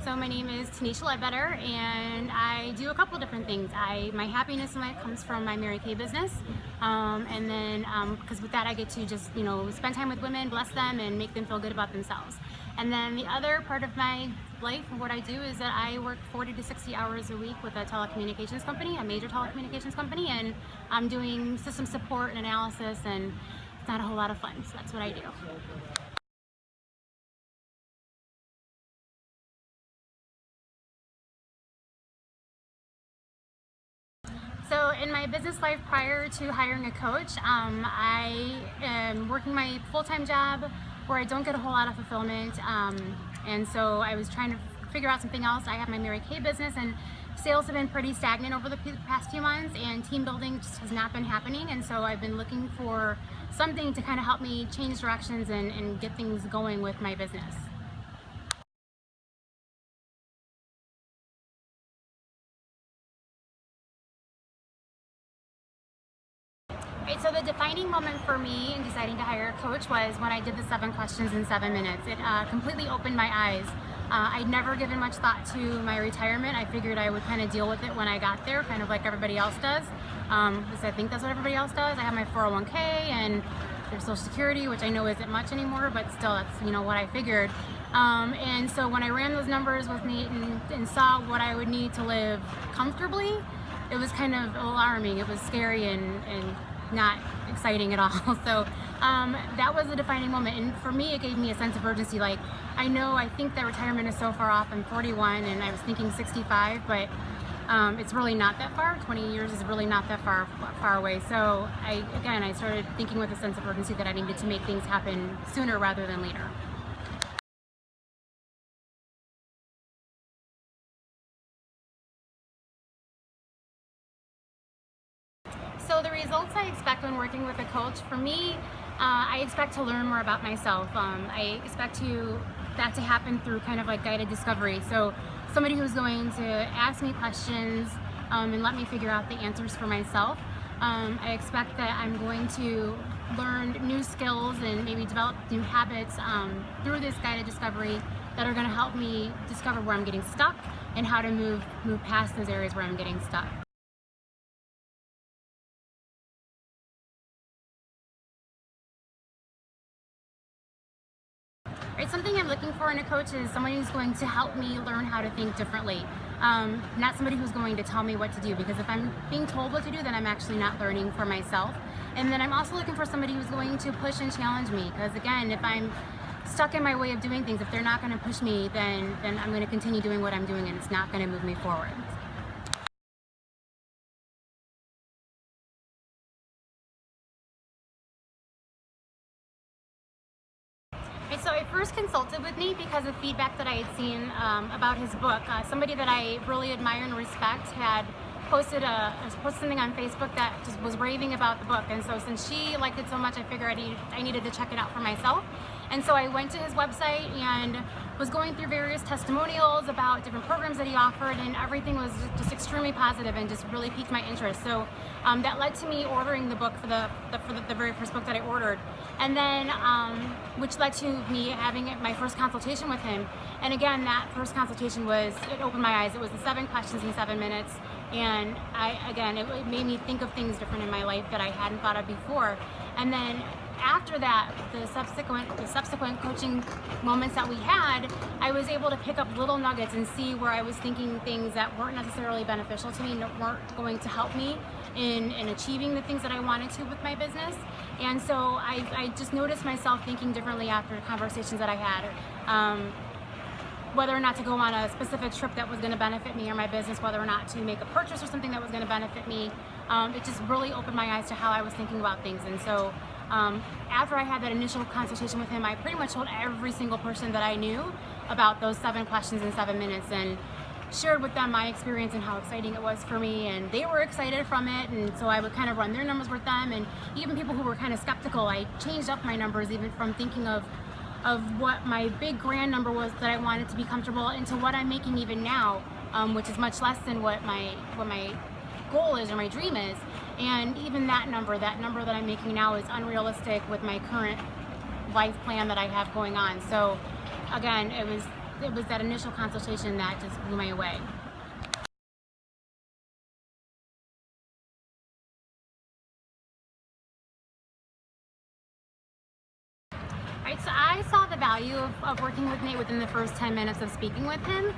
So my name is Tanisha Ledbetter, and I do a couple different things. My happiness in life comes from my Mary Kay business, and then because with that I get to just spend time with women, bless them, and make them feel good about themselves. And then the other part of my life and what I do is that I work 40 to 60 hours a week with a telecommunications company, a major telecommunications company, and I'm doing system support and analysis, and it's not a whole lot of fun. So that's what I do. So in my business life prior to hiring a coach, I am working my full-time job where I don't get a whole lot of fulfillment, and so I was trying to figure out something else. I have my Mary Kay business, and sales have been pretty stagnant over the past few months, and team building just has not been happening, and so I've been looking for something to kind of help me change directions and get things going with my business. Right, so the defining moment for me in deciding to hire a coach was when I did the 7 questions in 7 minutes. It completely opened my eyes. I'd never given much thought to my retirement. I figured I would kind of deal with it when I got there, kind of like everybody else does. Because I think that's what everybody else does. I have my 401k and there's Social Security, which I know isn't much anymore, but still that's what I figured. And so when I ran those numbers with Nate and saw what I would need to live comfortably, it was kind of alarming. It was scary and not exciting at all. So that was the defining moment, and for me it gave me a sense of urgency. Like, I think that retirement is so far off. I'm 41 and I was thinking 65, but it's really not that far. 20 years is really not that far away. So I started thinking with a sense of urgency that I needed to make things happen sooner rather than later. So the results I expect when working with a coach, for me, I expect to learn more about myself. I expect that to happen through kind of like guided discovery. So somebody who's going to ask me questions and let me figure out the answers for myself. I expect that I'm going to learn new skills and maybe develop new habits through this guided discovery that are going to help me discover where I'm getting stuck and how to move past those areas where I'm getting stuck. Right, something I'm looking for in a coach is someone who's going to help me learn how to think differently. Not somebody who's going to tell me what to do, because if I'm being told what to do, then I'm actually not learning for myself. And then I'm also looking for somebody who's going to push and challenge me, because again, if I'm stuck in my way of doing things, if they're not going to push me, then I'm going to continue doing what I'm doing and it's not going to move me forward. Right, so I first consulted with Nate because of feedback that I had seen about his book. Somebody that I really admire and respect had posted something on Facebook that just was raving about the book, and so since she liked it so much, I figured I needed to check it out for myself. And so I went to his website and was going through various testimonials about different programs that he offered, and everything was just extremely positive and just really piqued my interest. So that led to me ordering the book for the very first book that I ordered, and then which led to me having my first consultation with him. And again, that first consultation it opened my eyes. It was the 7 questions in 7 minutes, and it made me think of things different in my life that I hadn't thought of before. And then after that, the subsequent coaching moments that we had, I was able to pick up little nuggets and see where I was thinking things that weren't necessarily beneficial to me, weren't going to help me in achieving the things that I wanted to with my business. And so I just noticed myself thinking differently after conversations that I had. Whether or not to go on a specific trip that was going to benefit me or my business, whether or not to make a purchase or something that was going to benefit me, it just really opened my eyes to how I was thinking about things. And so after I had that initial consultation with him, I pretty much told every single person that I knew about those 7 questions in 7 minutes, and shared with them my experience and how exciting it was for me, and they were excited from it. And so I would kind of run their numbers with them, and even people who were kind of skeptical, I changed up my numbers, even from thinking of what my big grand number was that I wanted to be comfortable into what I'm making even now, which is much less than what my goal is or my dream is. And even that number that I'm making now is unrealistic with my current life plan that I have going on. So again, it was it was that initial consultation that just blew me away. Right, so I saw the value of working with Nate within the first 10 minutes of speaking with him.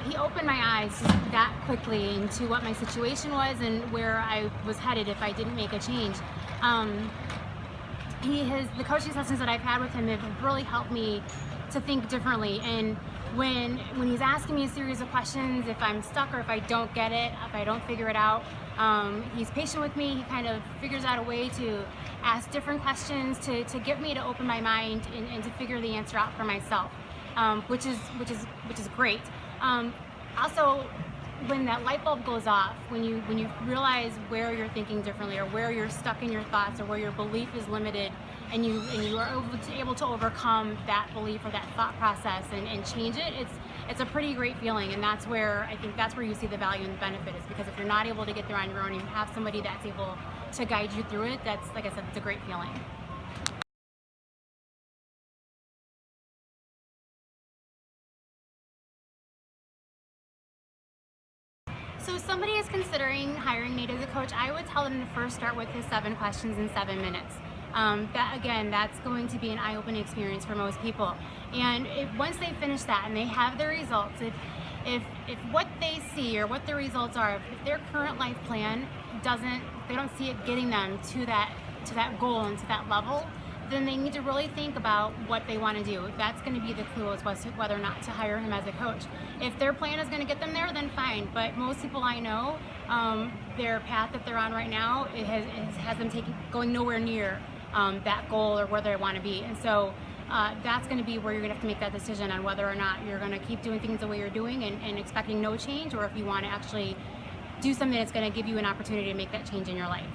He opened my eyes just that quickly into what my situation was and where I was headed if I didn't make a change. The coaching sessions that I've had with him have really helped me to think differently. And when he's asking me a series of questions, if I'm stuck or if I don't get it, if I don't figure it out, he's patient with me. He kind of figures out a way to ask different questions to get me to open my mind and to figure the answer out for myself, which is great. Also, when that light bulb goes off, when you realize where you're thinking differently, or where you're stuck in your thoughts, or where your belief is limited, and you are able to overcome that belief or that thought process and change it, it's a pretty great feeling. And that's where I think that's where you see the value and the benefit, is because if you're not able to get there on your own, and you have somebody that's able to guide you through it, that's, like I said, it's a great feeling. So if somebody is considering hiring Nate as a coach, I would tell them to first start with his 7 questions in 7 minutes. That's going to be an eye-opening experience for most people. And once they finish that and they have their results, if what they see or what the results are, if their current life plan they don't see it getting them to that goal and to that level, then they need to really think about what they want to do. That's going to be the clue as to whether or not to hire him as a coach. If their plan is going to get them there, then fine. But most people I know, their path that they're on right now, it has them going nowhere near that goal or where they want to be. And so that's going to be where you're going to have to make that decision on whether or not you're going to keep doing things the way you're doing and expecting no change, or if you want to actually do something that's going to give you an opportunity to make that change in your life.